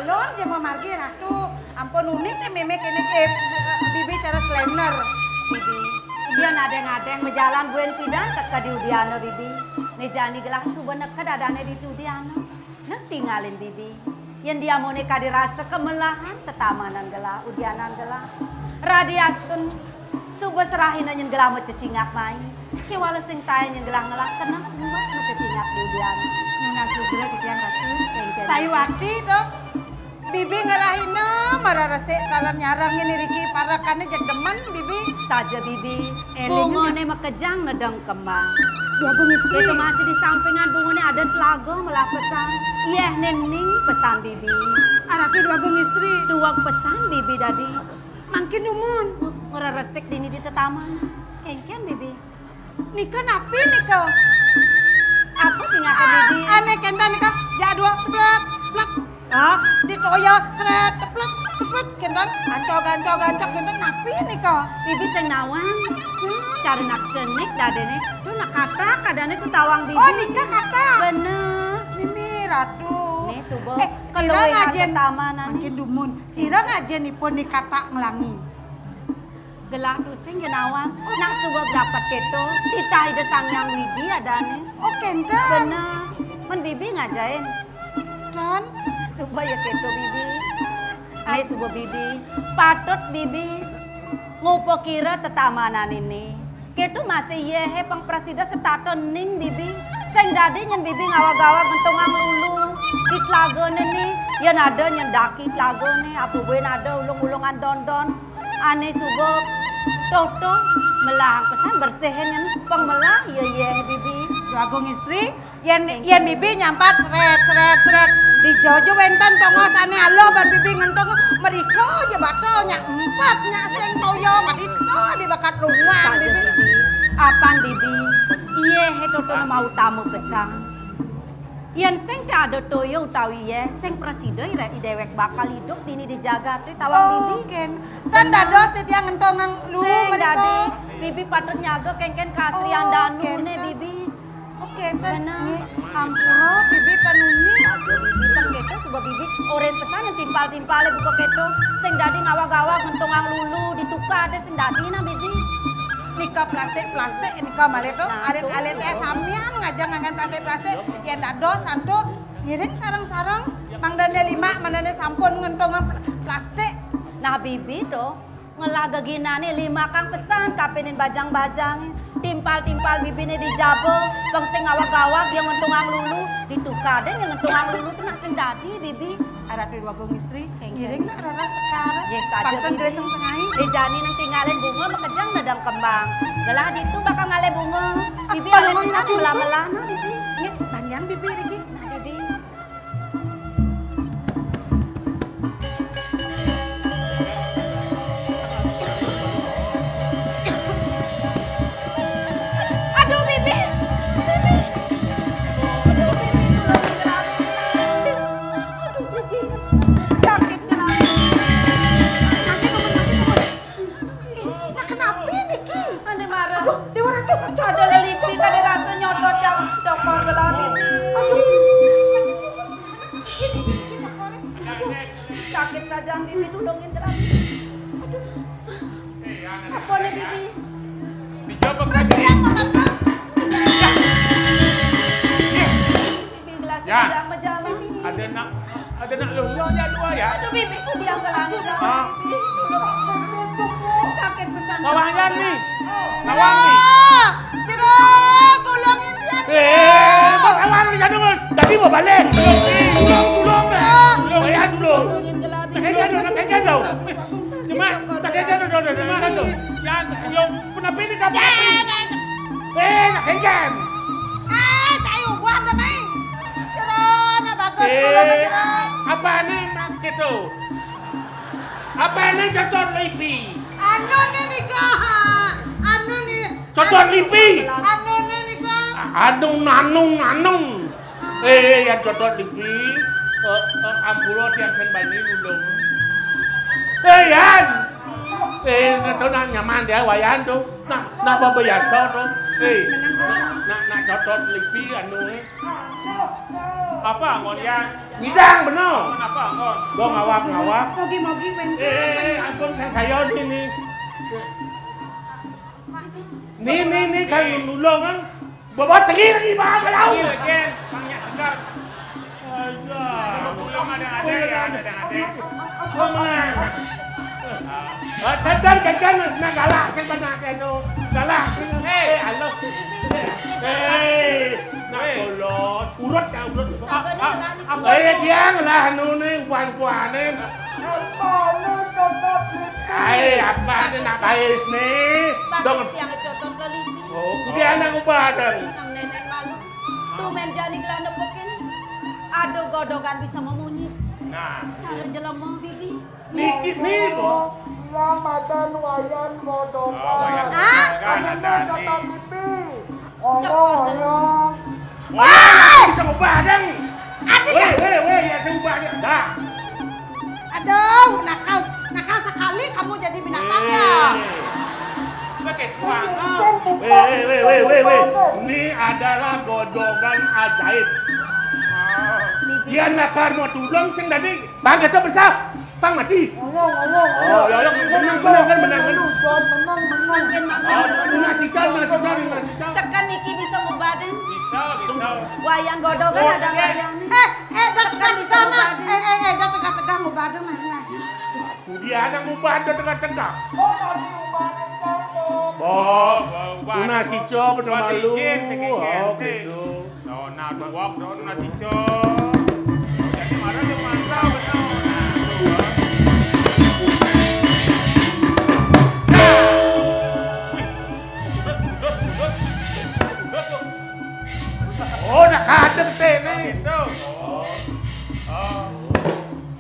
alon jema margi ratu. Ampun unik teh meme kene bibi cara slender. Bibi, dia nadeng-nadeng menjalan buen pidan teka di udiana bibi. Nejani gelah suba nekad adane di udiana. Nek tinggalin bibi. Yang dia mau nikah dirasa kemelahan tetamanan gelah udianan gelah. Radiastun suba serahin nyen gelah mececingak mai. Ki wala sing tae nyen gelah ngelak kena buat mececingak di udiana. Munas lugra kitiang ratu. Sayuwati tuh. Bibi ngerahina marah resik talan nyarang ini Riki parakannya jadi demen bibi. Saja bibi, bungone makejang nedeng kembang. Jagung istri. Itu masih di sampingan bungone ada telago melah pesan. Iya nening pesan bibi. Arapi jagung istri. Dua pesan bibi dadi. Makin dumun. Ngera resik dini di tetaman. Kengken bibi. Nikah napi nikah. Apa tinggal bibi? Aneh kenda nikah jadua plak plak. Ah, ditoyo kret plak plak kendan gancok kendan napi nikah. Bibi sing nawang. Cari nak cenik dadene. Tuh nak kata kadane tuh tawang bibi. Oh nikah kata. Bener. Mimi ratu. Nih subo. Sirang ajen tamanan. Makin dumun. Sirang ajen nipun ni kata ngelangi. Gelang tusing genawang. Nak subo dapat keto. Titah ide sangyang widi adane. Oh kendan. Bener. Men bibi ngajain. Dan Subo ya keto bibi. Nih subo bibi. Patut bibi. Ngupo kira tetamanan ini. Keto masih yehe pang presida setato ning bibi. Sing dadi nyen bibi ngawa-gawa gentongang lulu. Di tlagone nih. Yan ada nyen daki tlagone. Apu buen ada ulung-ulungan dondon. Ane subo. Toto melahang pesan bersihin nyen pengmelah ya yehe bibi. jagung istri. Yen bibi nyampat seret di jojo wenten tongos ane alo bar bibi ngentong meriko aja bato nyak empat nyak seng toyo madito di bakat rumah bibi. Apan bibi iye he toto mau tamu pesan. Yen seng tak ada toyo utawi ye seng presiden ira idewek bakal hidup dini dijaga teh tawang bibi. Ken dan dados teh dia ngentongang lu meriko. Bibi patut nyaga kengken kasrian danu ne bibi. Oke, benar. Ampuro, bibi tanumi. Aja bibi paketo sebuah bibi oren pesan yang timpal-timpale buka keto sing dadi ngawa-gawa ngentongang lulu ditukar deh sing dadi na bibi. Nikah plastik nikah maleto alit sampean ngajang ngangan plastik yang dados santo ngiring sarang-sarang mangdane 5 mandane sampun ngentongan plastik. Nah bibi do ngelaga ginane 5 kang pesan kapenin bajang-bajang timpal-timpal bibine dijabo bang sing ngawak-gawak yang ngentungang lulu ditukar deh yang ngentungang lulu tuh nak sing dadi bibi ada di wagung istri ngiring nak rara sekarang yes aja bibi dijani nang tinggalin bunga makejang dadang kembang gelah ditu bakal ngale bunga bibi ale pesan belah-belah nah bibi ngi panjang bibi Riki nah bibi sakit saja bibi tulungin gelang. Aduh. Apa nih bibi? Dicoba presiden memarga. Bibi gelas sedang berjalan. Ada nak luluhnya 2 ya. Aduh bibi kok dia gelang gelang. Sakit pesan. Kawangan nih. Kawang nih. Tiro, tulungin dia. Kawan ni jangan. Tadi mau balik. Tulung. Ya tulung. Nakikita daw. Cuma, nakikita daw. Yan, yung punapili ka pa. Nakikita. Tayo, buwan na may. Tiro, nabagas ko naman tiro. Apa ni nak gitu? Apa ni contoh lipi? Ano ni nikah? Ano ni? Contoh lipi? Ano ni nikah? Anung. Yang contoh lipi. Ampulo tiang sen bani ulung. Yan. Itu nak nyaman dia wayan tu. Nak biasa tu. Nak cocok lipi anu ni. Apa ngon yang? Ngidang benar. Kenapa ngon? Gua ngawak. Mogi wenten. Ampun saya ni. Ni kan nulung kan. Bawa tinggi lagi bah belau. Tinggi lagi. Banyak segar. Ada nulung ada. Tadar kan nak galak sing benak eno. Galak sing. Alo. Nak kolot. Urut. Diang lah anu ni wan ni. Apa ni nak bairis ni? Dong. Yang cocok kali. Oh, dia anak ubadang. Nang nenek malu. Tuh menjani gelah nepokin. Aduh godokan bisa memunyi. Nah, cara jelema bibi. Dikit ni kok. Ramadan wayan bodokan. Wayan bodokan lipi. Orang. Bisa ubadang. Weh, ya saya ubadang. Dah. Aduh, nakal sekali kamu jadi binatangnya. Pakai tuang. Weh. Ini adalah godongan ajaib. Dia nakar mau tulung sing tadi. Bang kita besar. Bang mati. Menang. Menang. Makin Masih cari. Sekan iki bisa ngubaden. Bisa. Wayang godongan ada wayang. Dekat sana. Dah tegak-tegak ngubadeng nah. Dia ada ngubah tengah-tengah. Tuna si co bener malu. Oh gitu. Nah duak nasi co. Jadi marah yang mantap benar. Oh nak kadang teh ni.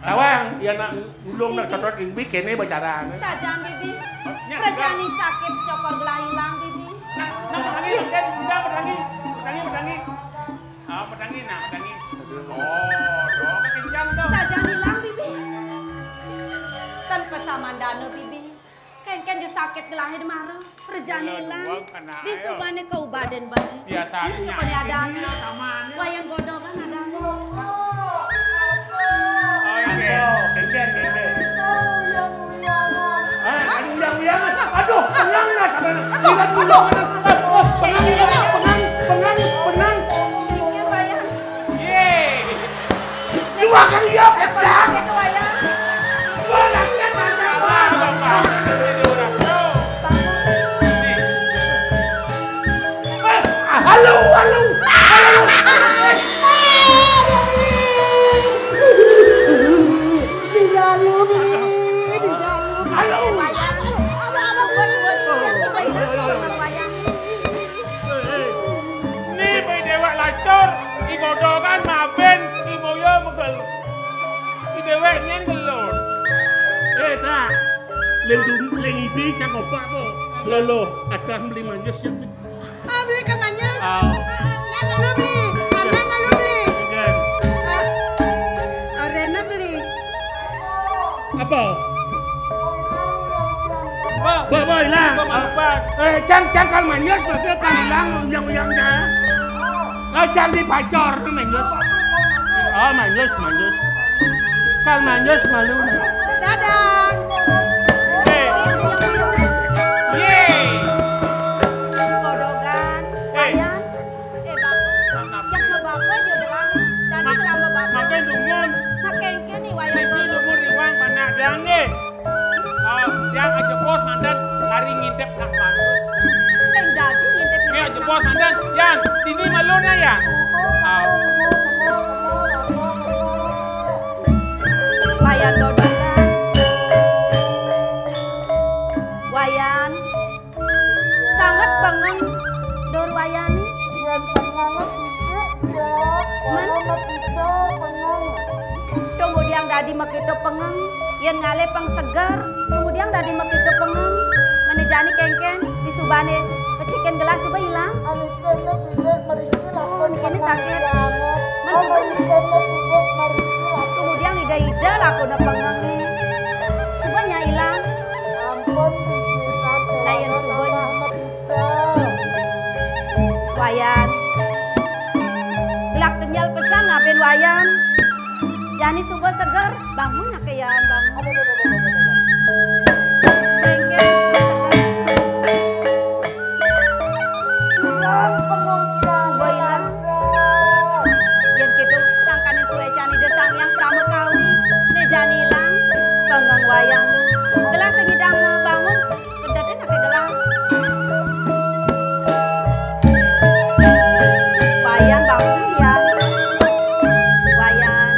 Tawang, yang nak ulung nak cocok ingbi kene bicara. Sajaan bibi. Rejani sakit cokor gelah hilang bibi. Pedangi. Pedangi. Oh, doa kencang tu. Sajaan hilang bibi. Tanpa samandano bibi. Kan dia sakit gelah marah. Rejani hilang. Di subane kau badan balik. Biasanya. Peniadaan. Wayang godongan ada. Aduh, pengang dah sama. Lihat dulu. Pengang. Yeay. Dua kali ya, kencang. Halo. Godongan maben imoyo megel. Dewek nyen gelur. Tak. Leng ibi cak opak po. Lolo, akan beli manjus ya. Beli ke manjus? Nana lu beli. Rena beli. Apa? Bawa hilang. Cangkal manjus masih kan hilang yang dah. Jangan dipacor manjus. Oh manjus. Kan manjus malu. Dadah. Godongan, wayang. Bapak. Jak bapak je udah. Tadi kelama bapak. Makan dungun. Nak kengke nih wayang Itu godongan. dungun riwang panak dang ni. Yang aja bos mandan hari ngintip nak manus. Sing dadi ngintip. Aja bos mandan. Yang ini malu na ya. Wayang godongan. Wayan. Sangat pengeng dor wayani. Kemudian dadi makito pengeng. Yen ngale pang segar. Kemudian dadi makito pengeng. Menejani kengken di subane. Peciken gelas suba hilang. Ini sakit. Kemudian ida lah aku na pengengi. Subanya hilang. Yani subuh segar, bangun nak yan bangun. Yang pengungsian Boilan. Yang gitu sangkanin suwe cani desang yang pramekawi. Ne jani lang, penggang wayang. Gelas segidang mau bangun, kedatin nak gelas. Wayan bangun ya. Wayan.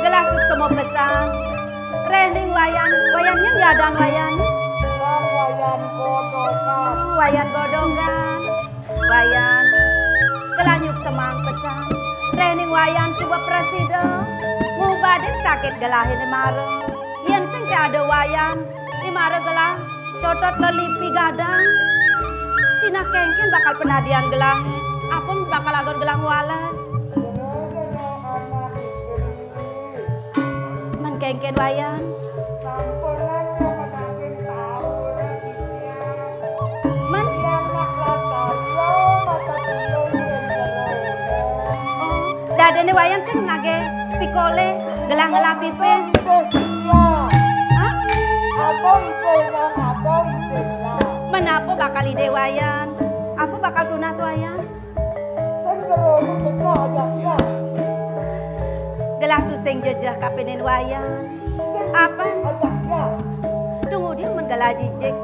Gelas suk semua pesan. Rending wayan, wayannya ya dan wayan. yang wayan bodokan. Wayan godongan, wayan kelanyuk semang pesan. Rening wayan sebuah presiden, ngubadin sakit gelahin imare. Yen sing ada wayan, imare gelah cotot lelipi gadang. Sina kengken bakal penadian gelahin, apun bakal agon gelang walas. Anak istri. Men wayan, Sampulan yang menangin tahu resipnya. men Yang nak rasa yo mata tuyul yang terlalu. oh dadene wayan sing nage pikole gelang-gelang pipis. Hah? Abang pegang, abang pegang. Menapa bakal ide wayan? Apa bakal tunas wayan? Sengeroni kita ajaknya. Gelah tu sing jejah kapenen wayan. Apa? Ajaknya. Tunggu dia menggala jijik.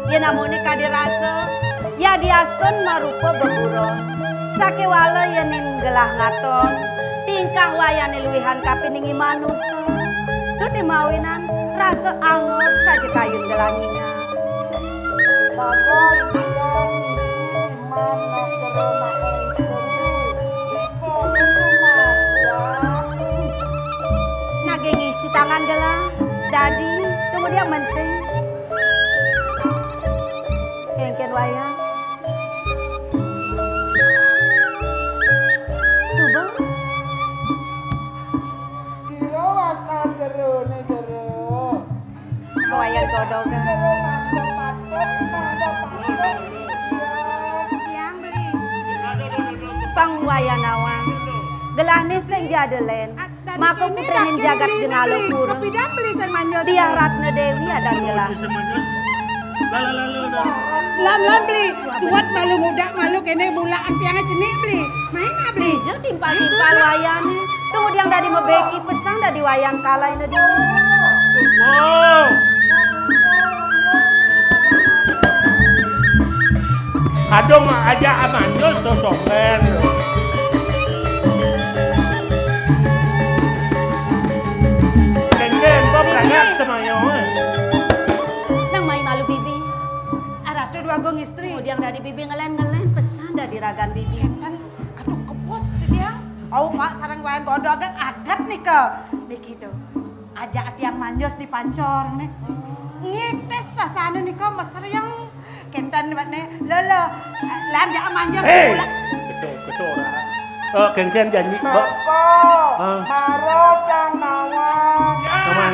Ya namanya kadirasa. Ya diaston marupa beburon. Sake wala yenin gelah ngaton. Tingkah wayan luwihan kapeningi manusia. Tu timawinan rasa angok saja kayun gelanginya. Bagai yang iman nak kerana istri. Iko rumah ya. Nage ngisi tangan gelah. Dadi, tunggu dia mensing. Kengken wayan. Subuh. Kira wakan derone dero. Wayan godogan. Dero nanda patok, nanda patok. Yang beli. Pang wayan awan. Gelah ni sing jadelen. Maka putenin jagat jengalo pura. Kepidan beli sen manjos. Dia Ratna Dewi adan gelah. Lan beli. Suat malu muda malu kene bulaan piangan jenik beli. Main ah beli. Lijo timpal-timpal wayane. Tunggu yang dari mebeki pesan dari wayan kalai na di. Wow. Adong aja amanjol sosokan. Kengken kok berangkat semayo. Nang mai malu bibi. Ada tuh dua gong istri. Tunggu yang dari bibi ngelen-ngelen pesan dari ragan bibi. Kan aduh kepos dia. Oh pak sarang wayan godogan agat nih ke. Begitu. Ajak yang manjos di pancor nih. Ngites sasana nih ke mesra yang kentan nih. Lolo. Lan jak manjos Hei. pula. Betul ora. Kengken janji. Bapak, maro cang nawang. Teman.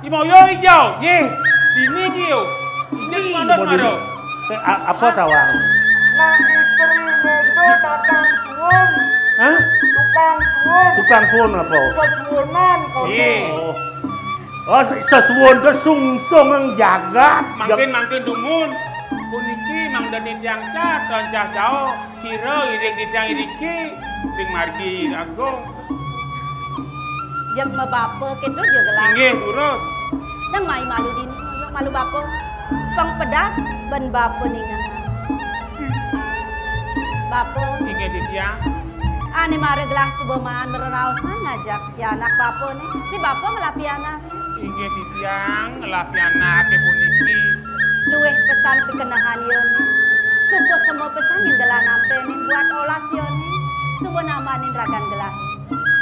Imoyo hijau, ye, dini kiyo, ijek mandos maro. Apa tawang? Nah istri itu datang suun. Hah? Tukang suun. Tukang suwon apa? Sesuunan kau. Ye, Oh, sesuwon ke sungsung ang jagat. mangkin dumun. Puniki mang dani tiang cat, roncah jauh, siro ireng di tiang iriki, ting margi agong. Jek ma bapa ketu je gelah. Inggih urut. Nang mai malu dini. Malu bapa. Pang pedas ban bapa ningan. Bapa. Inggih di tiang. Ani mare gelah sebeman merausan ngajak ya anak bapa nih. Ni bapa ngelapi anak. Inggih di tiang, ngelapi anak ke puniki. Luweh pesan pekenahan yoni. Support semua pesan yang gelah nampe nih buat olas yoni. Subuh namanin ragan gelah.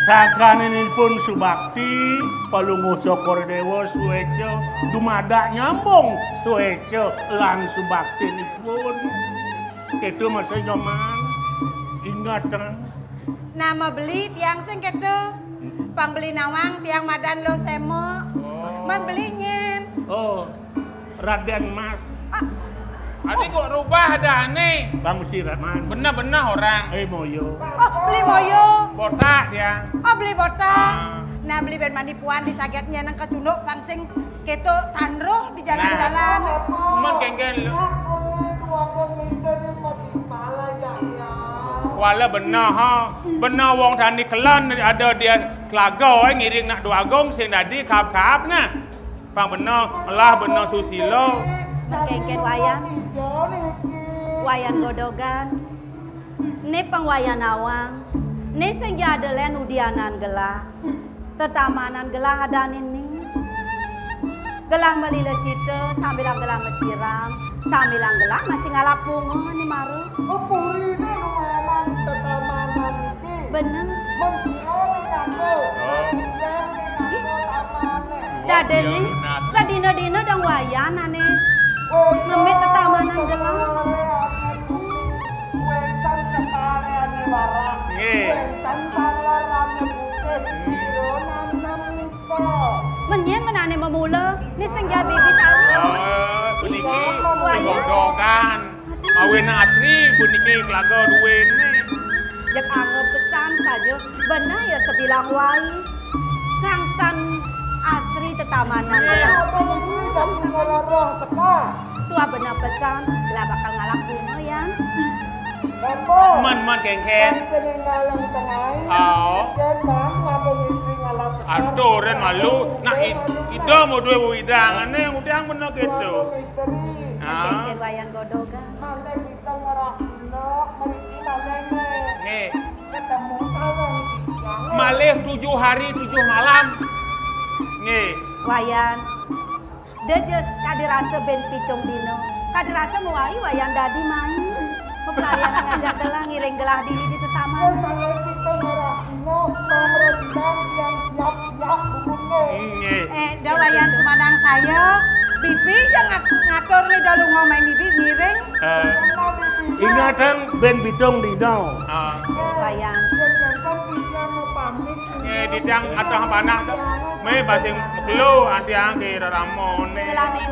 Sakanin pun subakti, palungo cokor dewa sueco, dumada nyambung sueco lan subakti ni pun. Itu masa nyaman, ingatan. Nama beli tiang sing ketu. Pang beli nawang tiang madan lo semo. Man beli nyen. Oh, Raden Mas, Adik kok rubah ada aneh. Bang Siraman, Benar-benar orang. Moyo. Oh beli moyo. Botak dia. Oh beli botak. Nah beli ben mandi puan disagetnya nang kecunduk pangsing keto tandro di jalan-jalan. Mon kengken lu. Dua pengincer mati pala ya. Wala benar ha. Benar wong tani kelan ada dia kelago ngiring nak dua gong sing dadi kap-kap nah. Pang benar, Allah benar susilo. Kengken wayan. Wayan godogan. Ni pangwayan awang. Ni sing jadelen udianan gelah. Tetamanan gelah adan ini. Gelah melila cita sambil gelah mesiram. Sambil gelah masih ngalap bunga ni maru. Puri ni lumayan tetamanan iki. Bener. Mengkiroi aku. Daden ni sadina-dina dang wayan ane. Ngemit tetamanan gelah. Wentan sekali ane warang. Wentan talar ane bukit. Ironan nam niko. Menyen menane memula. Ni sing jabi bisaru. Puniki godogan. Mawin asri puniki kelago duwen ni. Jak anggap pesan saja. Benar ya sebilang wai. Kangsan asri tetamanan. Tua benar pesan. Bila bakal ngalap bunga ya. Man kengken. Oh. Aduh ren malu. Nak ida mau dua widang ane udang benar gitu. Kengken wayan godogan. Malek kita ngarah nok, meriki malek Nih. ketemu calon kijang. Malih 7 hari 7 malam. Nih. Wayan. Dejes kadirasa ben pitung dino. Kadirasa muai wayan dadi main. Pepelalian ngajak gelah ngiring gelah diri di tetaman. Malek kita ngarah nok, pamresiden yang siap-siap hukumnya. Nih. Dawayan Sumedang saya. Bibi jangan ngatur nih dalu ngomai bibi miring. Ingatan ben bitung dino. Wayan. Nih didang atau panah tu. Me basing mekelu atiang ke ramon ni. Kelane.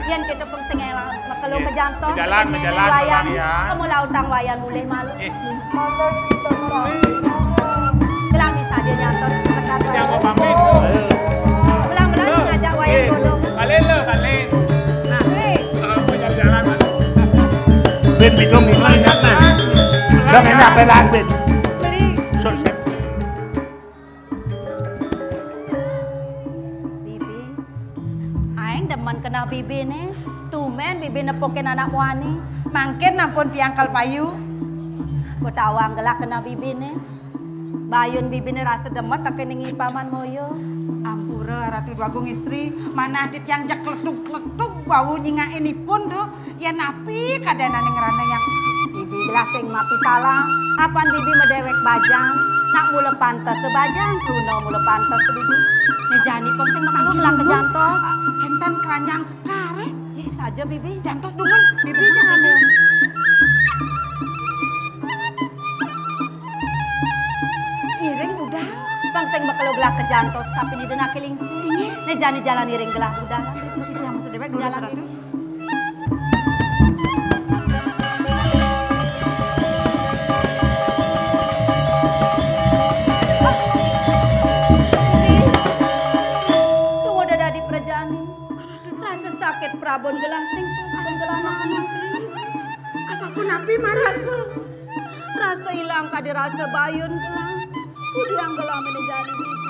Yan kita pun sengela makelo ke jantos. Jalan wayan. ya. Kamu lautang wayan boleh malu. Malek kita ngarah. Kelami saja nyantos tekan wayan. Jangan pamit. Belang-belang ngajak wayan godong. Kalian lo kalian. Nah, apa jalan-jalan? Ben bitung dino ingat na. Dah enak pelan ben. Beli Sosep. Bibi. Aing demen kena bibi nih. Tumen bibi nepokin anak muani. mangkin ampun tiangkal payu. Betawang gelak kena bibi nih. Bayun bibi nih rasa demet tak keningi paman moyo. Ampura Ratu Dwagung istri, mana adit yang jak kletuk-kletuk bau nyinga ini pun tuh ya napi kadana ngerana yang Bibi gelasing mapi salah. Apan bibi medewek bajang. Nak mula pantas sebajang, Bruno mula pantas bibi. Nejani pongsing makanya belang ke jantos. kentan keranjang sekarang. Ih saja bibi. Jantos dungun, bibi jangan deh. Iring udah. Pongsing bakal gelak ke jantos tapi ni dena kelingsi. Nejani jalan iring gelak udah. Kita yang mesti dewek dulu Jalan Ratu. Tunggu dada di perjani. Rasa sakit prabon gelasing. Prabon gelasing istri. Asaku napi marah. Rasa hilang kadi rasa bayun gelang. Udiang gelang menejani bibi.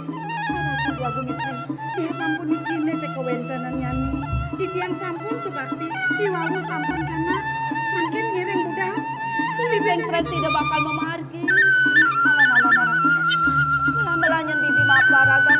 Ratu Dwagung istri, dia sampun ikine teko wentenan nyani. Di tiang sampun sebakti, diwawu sampun kana. Mungkin ngiring budal. Bising presiden bakal memargi. Alah. Melanyan bibi maparagan